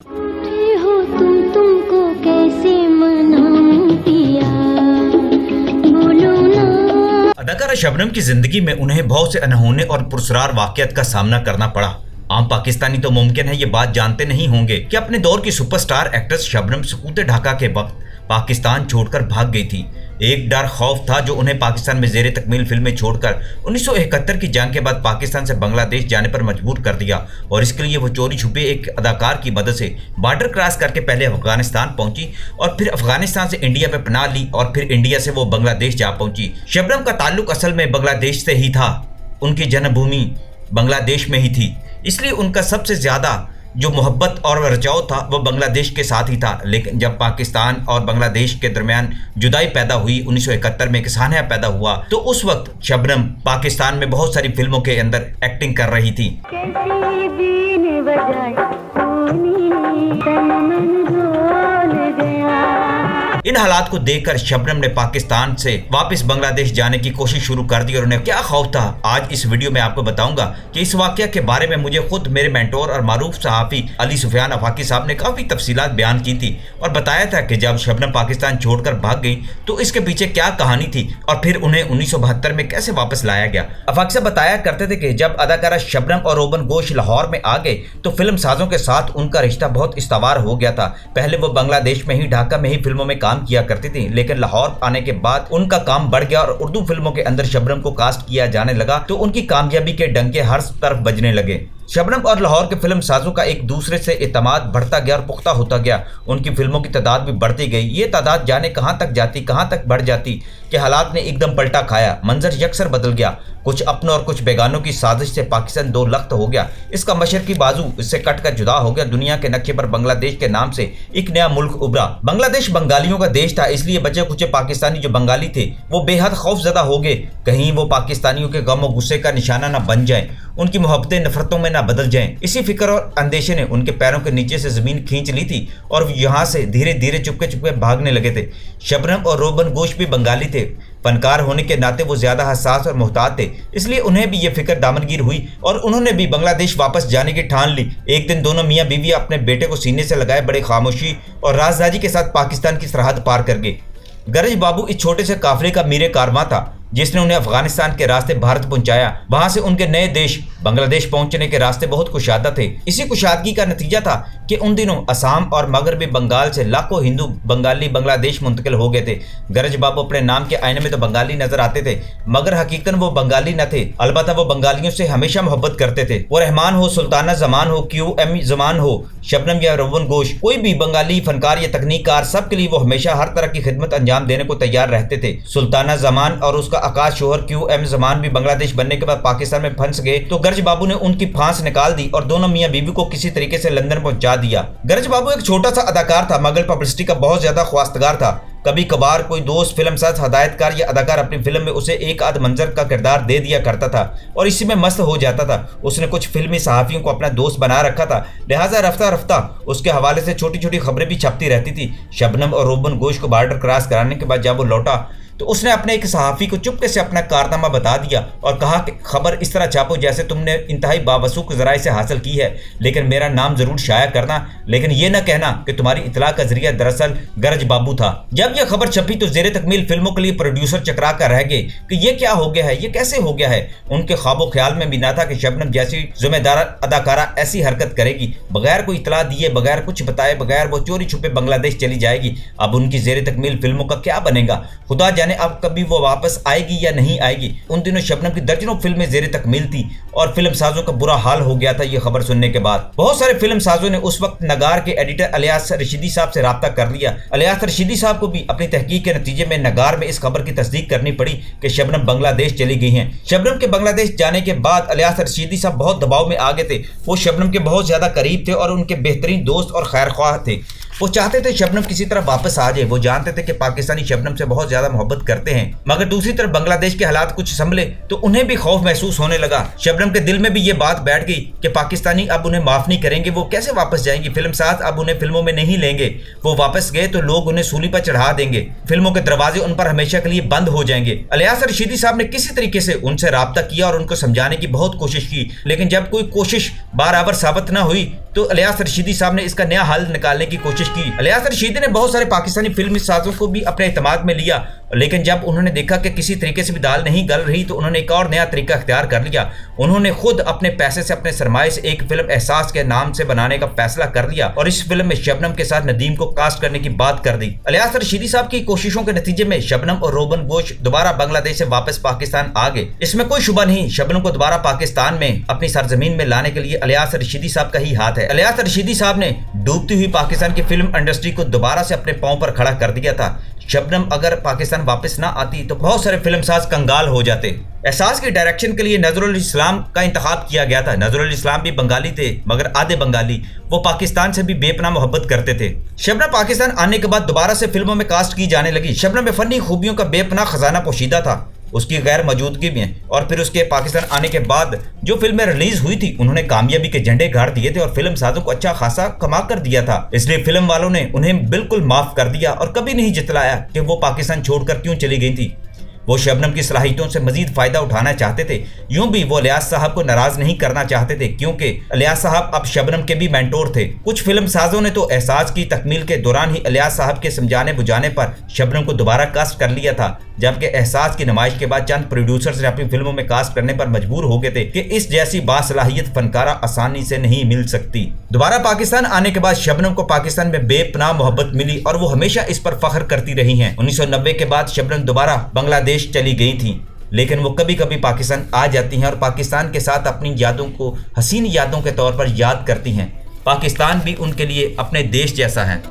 हो तुमको कैसे मनाऊं पिया, बोलो ना। अदाकारा शबनम की जिंदगी में उन्हें बहुत से अनहोने और पुरस्कार वाकयात का सामना करना पड़ा। आम पाकिस्तानी तो मुमकिन है ये बात जानते नहीं होंगे कि अपने दौर की सुपरस्टार एक्ट्रेस शबनम सकूत ढाका के वक्त पाकिस्तान छोड़कर भाग गई थी। एक डर खौफ था जो उन्हें पाकिस्तान में जेर तकमील फिल्में छोड़कर 1971 की जंग के बाद पाकिस्तान से बांग्लादेश जाने पर मजबूर कर दिया और इसके लिए वो चोरी छुपे एक अदाकार की मदद से बॉर्डर क्रॉस करके पहले अफगानिस्तान पहुंची और फिर अफगानिस्तान से इंडिया में पनाह ली और फिर इंडिया से वो बांग्लादेश जा पहुंची। शबनम का ताल्लुक असल में बांग्लादेश से ही था। उनकी जन्मभूमि बांग्लादेश में ही थी, इसलिए उनका सबसे ज्यादा जो मोहब्बत और रचाव था वो बांग्लादेश के साथ ही था। लेकिन जब पाकिस्तान और बांग्लादेश के दरमियान जुदाई पैदा हुई, 1971 में एक सान्या पैदा हुआ, तो उस वक्त शबनम पाकिस्तान में बहुत सारी फिल्मों के अंदर एक्टिंग कर रही थी। इन हालात को देखकर शबनम ने पाकिस्तान से वापस बांग्लादेश जाने की कोशिश शुरू कर दी और उन्हें क्या खौफ था, आज इस वीडियो में आपको बताऊंगा कि इस वाकया के बारे में मुझे खुद मेरे मेंटोर और मारूफ सहाफ़ी अली सुफियान आफाकी साहब ने काफी तफसीलात बयान की थी और बताया था कि जब शबनम पाकिस्तान छोड़कर भाग गई तो इसके पीछे क्या कहानी थी और फिर उन्हें 1972 में कैसे वापस लाया गया। आफाकी साहब बताया करते थे कि जब अदाकारा शबनम और रोबन गोश लाहौर में आ गए तो फिल्म साजों के साथ उनका रिश्ता बहुत इस्तवार हो गया था। पहले वो बांग्लादेश में ही ढाका में ही फिल्मों में काम किया करती थी, लेकिन लाहौर आने के बाद उनका काम बढ़ गया और उर्दू फिल्मों के अंदर शबनम को कास्ट किया जाने लगा तो उनकी कामयाबी के डंके हर तरफ बजने लगे। शबनम और लाहौर के फिल्म साजों का एक दूसरे से इत्तेमाद बढ़ता गया और पुख्ता होता गया। उनकी फिल्मों की तादाद भी बढ़ती गई। ये तादाद जाने कहां तक जाती, कहां तक बढ़ जाती कि हालात ने एकदम पलटा खाया। मंजर यकसर बदल गया। कुछ अपनों और कुछ बेगानों की साजिश से पाकिस्तान दो लख्त हो गया। इसका मशरकी बाजू इससे कट कर जुदा हो गया। दुनिया के नक्शे पर बांग्लादेश के नाम से एक नया मुल्क उभरा। बांग्लादेश बंगालियों का देश था, इसलिए बचे कुछ पाकिस्तानी जो बंगाली थे वो बेहद खौफजदा हो गए, कहीं वो पाकिस्तानियों के गम और गुस्से का निशाना न बन जाए, उनकी मोहब्बतें नफरतों में ना बदल जाएं। इसी फिक्र और अंदेशे ने उनके पैरों के नीचे से जमीन खींच ली थी और यहाँ से धीरे धीरे चुपके चुपके भागने लगे थे। शबनम और रोबन गोश भी बंगाली थे। फनकार होने के नाते वो ज्यादा हसास और मोहतात थे, इसलिए उन्हें भी ये फिक्र दामनगीर हुई और उन्होंने भी बांग्लादेश वापस जाने की ठान ली। एक दिन दोनों मियाँ बीवी अपने बेटे को सीने से लगाए बड़े खामोशी और राजदारी के साथ पाकिस्तान की सरहद पार कर गए। गरज बाबू इस छोटे से काफिले का मीरे कारवां था जिसने उन्हें अफगानिस्तान के रास्ते भारत पहुंचाया। वहां से उनके नए देश बांग्लादेश पहुंचने के रास्ते बहुत कुशादा थे। इसी कुशादगी का नतीजा था कि उन दिनों असम और मगरबी बंगाल से लाखों हिंदू बंगाली बांग्लादेश मुंतकिल हो गए थे। गरज बाबू अपने नाम के आईने में तो बंगाली नजर आते थे, मगर हकीकतन वो बंगाली न थे। अलबत्ता वो बंगालियों से हमेशा मोहब्बत करते थे। वो रहमान हो, सुल्ताना जमान हो, QM जमान हो, शबनम या रोबन गोश, कोई भी बंगाली फनकार या तकनीककार, सबके लिए वो हमेशा हर तरह की खिदमत अंजाम देने को तैयार रहते थे। सुल्ताना जमान और उसका आकाश शोहर QM जमान भी बांग्लादेश बनने के बाद पाकिस्तान में फंस गए तो गरज बाबू ने उनकी फांस निकाल दी और दोनों मियाँ बीवी को किसी तरीके से लंदन पहुंचा दिया। गरज बाबू एक छोटा सा अदाकार था, मगर पब्लिसिटी का बहुत ज्यादा ख्वास्तगार था। कभी कभार कोई दोस्त, फिल्मसाज, हदायतकार या अदाकार अपनी फिल्म में उसे एक आध मंजर का किरदार दे दिया करता था और इसी में मस्त हो जाता था। उसने कुछ फिल्मी सहाफियों को अपना दोस्त बना रखा था, लिहाजा रफ्ता रफ्ता उसके हवाले से छोटी छोटी खबरें भी छपती रहती थी। शबनम और रोबन गोश को बॉर्डर क्रॉस कराने के बाद जब वो लौटा तो उसने अपने एक सहाफ़ी को चुपके से अपना कारनामा बता दिया और कहा कि खबर इस तरह छापो जैसे तुमने इंतहाई बावसूख ज़राए से हासिल की है, लेकिन मेरा नाम जरूर शाया करना, लेकिन ये ना कहना कि तुम्हारी इतला का जरिया दरअसल गरज बाबू था। जब यह खबर छपी तो जेर तकमील फिल्मों के लिए प्रोड्यूसर चकरा कर रह गए कि ये क्या हो गया है, ये कैसे हो गया है। उनके ख्वाबो ख्याल में भी ना था कि शबनम जैसी जिम्मेदार अदाकारा ऐसी हरकत करेगी, बगैर कोई इतला दिए, बगैर कुछ बताए, बगैर वो चोरी छुपे बांग्लादेश चली जाएगी। अब उनकी जेर तकमील फिल्मों का क्या बनेगा, खुदा जाने अब कभी वो वापस आएगी या नहीं आएगी। उन दिनों शबनम की दर्जनों फिल्में जेर तकमील थी और फिल्म साजों का बुरा हाल हो गया था ये खबर सुनने के बाद। बहुत सारे फिल्म साजों ने उस वक्त नगार के एडिटर अलियास रशीदी साहब से राब्ता कर लिया। अलियास रशीदी साहब को भी अपनी तहकीक के नतीजे में नगार में इस खबर की तस्दीक करनी पड़ी कि शबनम बांग्लादेश चली गई हैं। शबनम के बांग्लादेश जाने के बाद अलियास रशीदी साहब बहुत दबाव में आ गए थे। वो शबनम के बहुत ज्यादा करीब थे और उनके बेहतरीन दोस्त और खैरख्वाह थे। वो चाहते थे शबनम किसी तरह वापस आ जाए। वो जानते थे कि पाकिस्तानी शबनम से बहुत ज्यादा मोहब्बत करते हैं, मगर दूसरी तरफ बांग्लादेश के हालात कुछ संभले तो उन्हें भी खौफ महसूस होने लगा। शबनम के दिल में भी ये बात बैठ गई कि पाकिस्तानी अब उन्हें माफ नहीं करेंगे, वो कैसे वापस जाएंगी, फिल्म साज अब उन्हें फिल्मों में नहीं लेंगे, वो वापस गए तो लोग उन्हें सूली पर चढ़ा देंगे, फिल्मों के दरवाजे उन पर हमेशा के लिए बंद हो जाएंगे। अलियास रशीदी साहब ने किसी तरीके से उनसे राब्ता किया और उनको समझाने की बहुत कोशिश की, लेकिन जब कोई कोशिश बाराबर साबित न हुई तो इलियास रशीदी साहब ने इसका नया हल निकालने की कोशिश की। इलियास रशीदी ने बहुत सारे पाकिस्तानी फिल्मी साजों को भी अपने इत्तेमाद में लिया, लेकिन जब उन्होंने देखा कि किसी तरीके से भी दाल नहीं गल रही तो उन्होंने एक और नया तरीका इख्तियार कर लिया। उन्होंने खुद अपने पैसे से, अपने सरमाए से एक फिल्म एहसास के नाम से बनाने का फैसला कर लिया और इस फिल्म में शबनम के साथ नदीम को कास्ट करने की बात कर दी। इलियास रशीदी साहब की कोशिशों के नतीजे में शबनम और रोबन गोश दोबारा बांग्लादेश से वापस पाकिस्तान आ गए। इसमें कोई शुबा नहीं, शबनम को दोबारा पाकिस्तान में अपनी सरजमीन में लाने के लिए इलियास रशीदी साहब का ही हाथ है। इलियास रशीदी साहब ने डूबती हुई पाकिस्तान की फिल्म इंडस्ट्री को दोबारा से अपने पांव पर खड़ा कर दिया था। शबनम अगर पाकिस्तान वापस ना आती तो बहुत सारे फिल्मसाज कंगाल हो जाते। एहसास की डायरेक्शन के लिए नजरुल इस्लाम का इंतखाब किया गया था। नजरुल इस्लाम भी बंगाली थे, मगर आधे बंगाली। वो पाकिस्तान से भी बेपनाह मोहब्बत करते थे। शबनम पाकिस्तान आने के बाद दोबारा से फिल्मों में कास्ट की जाने लगी। शबनम में फनी खूबियों का बेपनाह खजाना पोशीदा था, उसकी गैर मौजूदगी में। और फिर उसके पाकिस्तान आने के बाद जो फिल्में रिलीज हुई थी उन्होंने कामयाबी के झंडे गाड़ दिए थे और फिल्म साजों को अच्छा खासा कमा कर दिया था। इसलिए फिल्म वालों ने उन्हें बिल्कुल माफ कर दिया और कभी नहीं जितलाया कि वो पाकिस्तान छोड़कर क्यों चली गई थी। वो शबनम की सलाहियतों से मजीद फायदा उठाना चाहते थे। यूं भी वो इलियास साहब को नाराज नहीं करना चाहते थे, क्योंकि इलियास साहब अब शबनम के भी मेंटोर थे। कुछ फिल्म साजों ने तो एहसास की तकमील के दौरान ही इलियास साहब के समझाने बुझाने पर शबनम को दोबारा कास्ट कर लिया था, जबकि एहसास की नुमाइश के बाद चंद प्रोड्यूसर्स ने अपनी फिल्मों में कास्ट करने पर मजबूर हो गए थे कि इस जैसी बासलाहियत फनकारा आसानी से नहीं मिल सकती। दोबारा पाकिस्तान आने के बाद शबनम को पाकिस्तान में बेपनाह मोहब्बत मिली और वो हमेशा इस पर फख्र करती रही हैं। 1990 के बाद शबनम दोबारा बांग्लादेश चली गई थी, लेकिन वो कभी कभी पाकिस्तान आ जाती हैं और पाकिस्तान के साथ अपनी यादों को हसीन यादों के तौर पर याद करती हैं। पाकिस्तान भी उनके लिए अपने देश जैसा है।